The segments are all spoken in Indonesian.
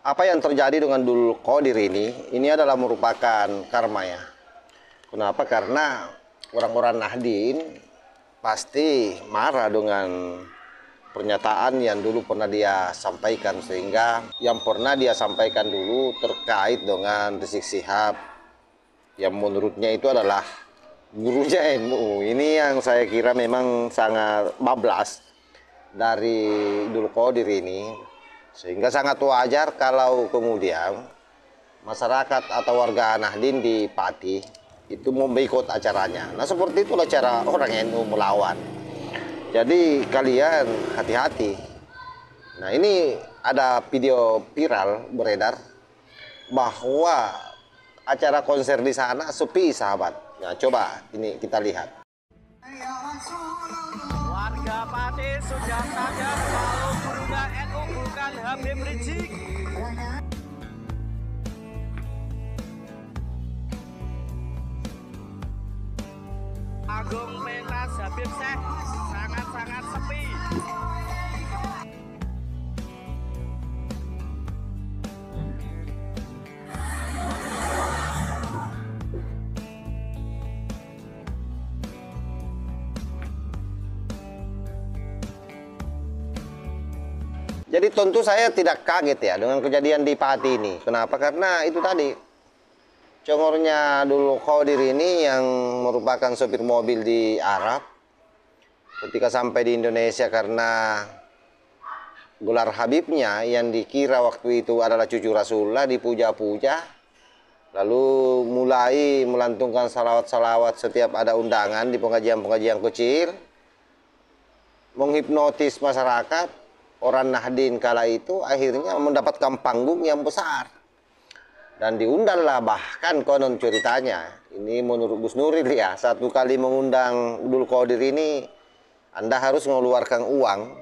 Apa yang terjadi dengan Dul Qodir ini adalah merupakan karma ya. Kenapa? Karena orang-orang Nahdien pasti marah dengan pernyataan yang dulu pernah dia sampaikan, sehingga yang pernah dia sampaikan dulu terkait dengan Rizik Syihab yang menurutnya itu adalah gurunya NU. Ini yang saya kira memang sangat bablas dari Dul Qodir ini, sehingga sangat wajar kalau kemudian masyarakat atau warga Nahdien di Pati itu memboikot acaranya. Nah, seperti itulah cara orang NU melawan. Jadi kalian hati-hati. Nah, ini ada video viral beredar bahwa acara konser di sana sepi, sahabat. Nah, coba ini kita lihat. Warga Pati sudah sadar kalau gurunya NU bukan Habib Rizik. Agung pentas Habib Syekh sangat-sangat sepi. Jadi tentu saya tidak kaget ya dengan kejadian di Pati ini. Kenapa? Karena itu tadi, congornya Dul Qodir ini yang merupakan sopir mobil di Arab, ketika sampai di Indonesia karena gelar Habibnya yang dikira waktu itu adalah cucu Rasulullah dipuja-puja, lalu mulai melantungkan salawat-salawat setiap ada undangan di pengajian-pengajian kecil, menghipnotis masyarakat. Orang Nahdien kala itu akhirnya mendapatkan panggung yang besar. Dan diundanglah, bahkan konon ceritanya, ini menurut Gus Nuril ya, satu kali mengundang Dul Qodir ini, Anda harus mengeluarkan uang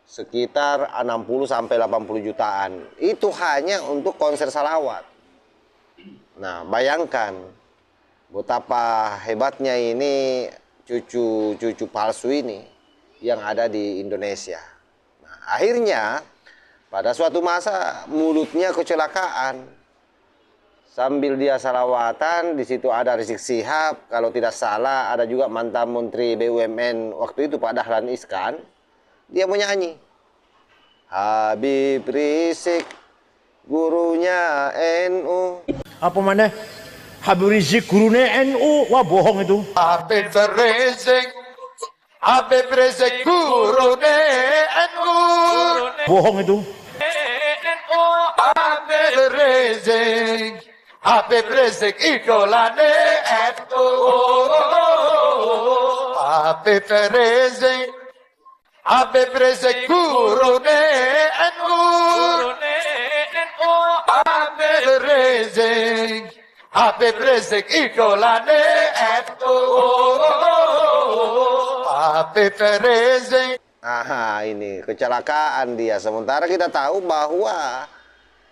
sekitar 60-80 jutaan. Itu hanya untuk konser salawat. Nah, bayangkan betapa hebatnya ini cucu palsu ini yang ada di Indonesia. Akhirnya pada suatu masa mulutnya kecelakaan. Sambil dia salawatan, di situ ada Rizik Syihab, kalau tidak salah ada juga mantan Menteri BUMN waktu itu Pak Dahlan Iskan. Dia menyanyi, Habib Rizik, gurunya NU. Apa mana? Habib Rizik gurunya NU. Wah, bohong itu. Habib Rizik gurunya NU. Bohong itu. Habib Rizik idolane NU. Habib Rizik gurunya NU. Habib Rizik idolane NU. Habib Rizik. Aha, ini kecelakaan dia. Sementara kita tahu bahwa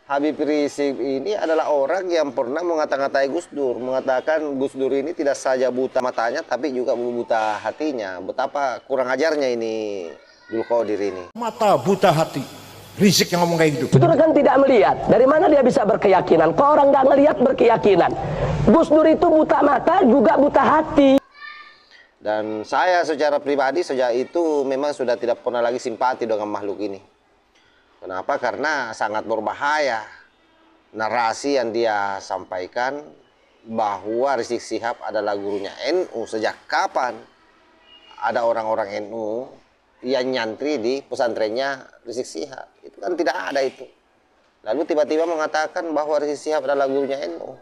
Habib Rizik ini adalah orang yang pernah mengata-ngatai Gus Dur. Mengatakan Gus Dur ini tidak saja buta matanya, tapi juga buta hatinya. Betapa kurang ajarnya ini Dul Qodir ini. Mata buta hati. Rizik yang ngomong kayak gitu. Gus Dur kan tidak melihat. Dari mana dia bisa berkeyakinan? Kok orang nggak ngelihat berkeyakinan? Gus Dur itu buta mata juga buta hati. Dan saya secara pribadi sejak itu memang sudah tidak pernah lagi simpati dengan makhluk ini. Kenapa? Karena sangat berbahaya narasi yang dia sampaikan bahwa Rizik Syihab adalah gurunya NU. Sejak kapan ada orang-orang NU yang nyantri di pesantrennya Rizik Syihab? Itu kan tidak ada itu. Lalu tiba-tiba mengatakan bahwa Rizik Syihab adalah gurunya NU.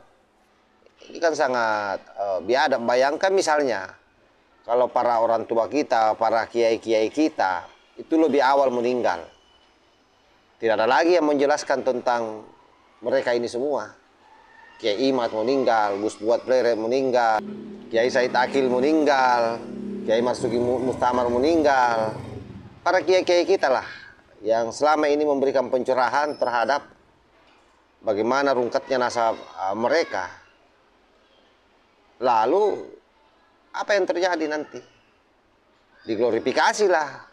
Ini kan sangat biadab. Bayangkan misalnya kalau para orang tua kita, para kiai-kiai kita itu lebih awal meninggal. Tidak ada lagi yang menjelaskan tentang mereka ini semua. Kiai Imad meninggal, Gus Buat Plere meninggal, Kiai Said Akil meninggal, Kiai Marzuki Mustamar meninggal. Para kiai-kiai kita lah yang selama ini memberikan pencerahan terhadap bagaimana rungkatnya nasab mereka. Lalu apa yang terjadi nanti? Diglorifikasilah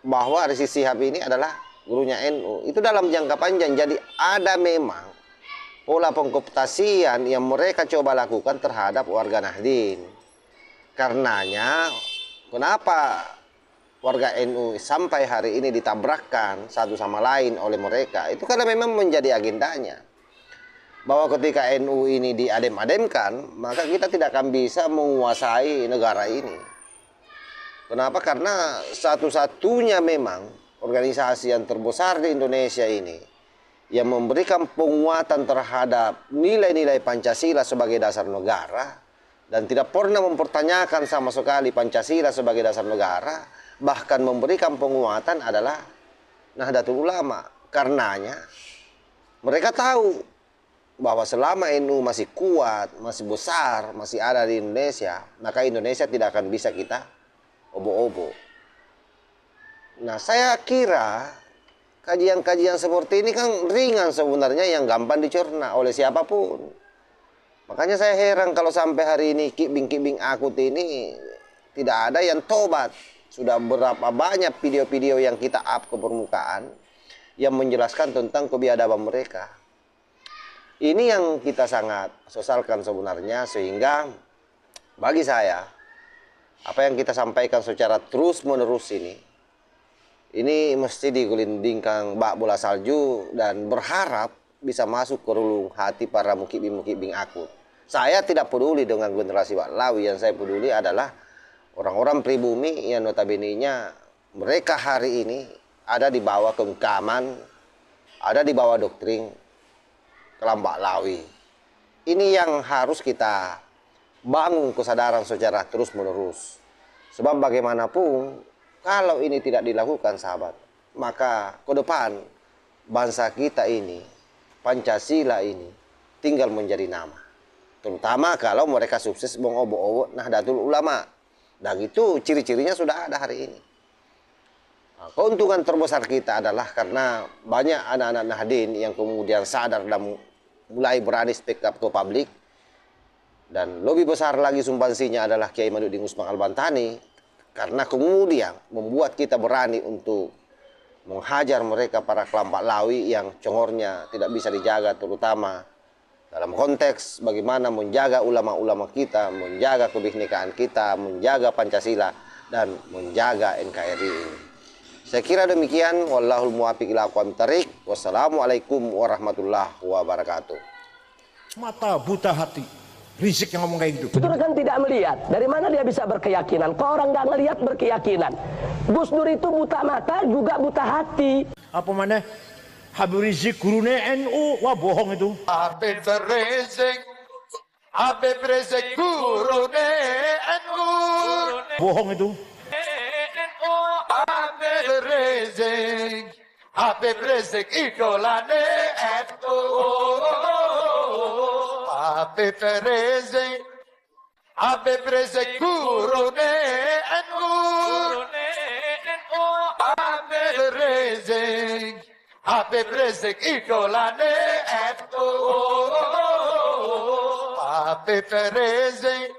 bahwa Rizik Syihab ini adalah gurunya NU, itu dalam jangka panjang. Jadi ada memang pola pengkooptasian yang mereka coba lakukan terhadap warga Nahdien. Karenanya, kenapa warga NU sampai hari ini ditabrakkan satu sama lain oleh mereka? Itu karena memang menjadi agendanya. Bahwa ketika NU ini diadem-ademkan, maka kita tidak akan bisa menguasai negara ini. Kenapa? Karena satu-satunya memang organisasi yang terbesar di Indonesia ini yang memberikan penguatan terhadap nilai-nilai Pancasila sebagai dasar negara dan tidak pernah mempertanyakan sama sekali Pancasila sebagai dasar negara, bahkan memberikan penguatan adalah Nahdlatul Ulama. Karenanya mereka tahu bahwa selama NU masih kuat, masih besar, masih ada di Indonesia, maka Indonesia tidak akan bisa kita obo-obo. Nah, saya kira kajian-kajian seperti ini kan ringan sebenarnya, yang gampang dicerna oleh siapapun. Makanya saya heran kalau sampai hari ini kibing-kibing akut ini tidak ada yang tobat. Sudah berapa banyak video-video yang kita up ke permukaan yang menjelaskan tentang kebiadaban mereka. Ini yang kita sangat sesalkan sebenarnya, sehingga bagi saya apa yang kita sampaikan secara terus-menerus ini mesti digulindingkan bak bola salju dan berharap bisa masuk ke relung hati para mukibing-mukibing akut. Saya tidak peduli dengan generasi Baklawi, yang saya peduli adalah orang-orang pribumi yang notabene-nya mereka hari ini ada di bawah genggaman, ada di bawah doktrin kelam Baklawi. Ini yang harus kita bangun kesadaran secara terus-menerus. Sebab bagaimanapun, kalau ini tidak dilakukan, sahabat, maka ke depan bangsa kita ini, Pancasila ini, tinggal menjadi nama. Terutama kalau mereka sukses mengobo-obo Nahdlatul Ulama. Dan itu ciri-cirinya sudah ada hari ini. Nah, keuntungan terbesar kita adalah karena banyak anak-anak Nahdien yang kemudian sadar dan mulai berani speak up ke publik. Dan lebih besar lagi sumbansinya adalah Kiai Madudin Usman Al-Bantani, karena kemudian membuat kita berani untuk menghajar mereka para kelompok Baklawi yang congornya tidak bisa dijaga, terutama dalam konteks bagaimana menjaga ulama-ulama kita, menjaga kebinekaan kita, menjaga Pancasila, dan menjaga NKRI ini. Saya kira demikian. Wallahul muwaffiq ila aqwamit thariq. Wassalamualaikum warahmatullahi wabarakatuh. Mata buta hati. Rizik yang ngomong kayak gitu. Itu kan tidak melihat. Dari mana dia bisa berkeyakinan? Kok orang nggak ngelihat berkeyakinan? Gus Dur itu buta mata juga buta hati. Apa mana? Habib Rizik gurune NU. Wah, bohong itu. Habib Rizik gurune NU. Bohong itu. Habib Rizik idolane NU. Habib Rizik gurune NU. Habib Rizik idolane NU. Habib Rizik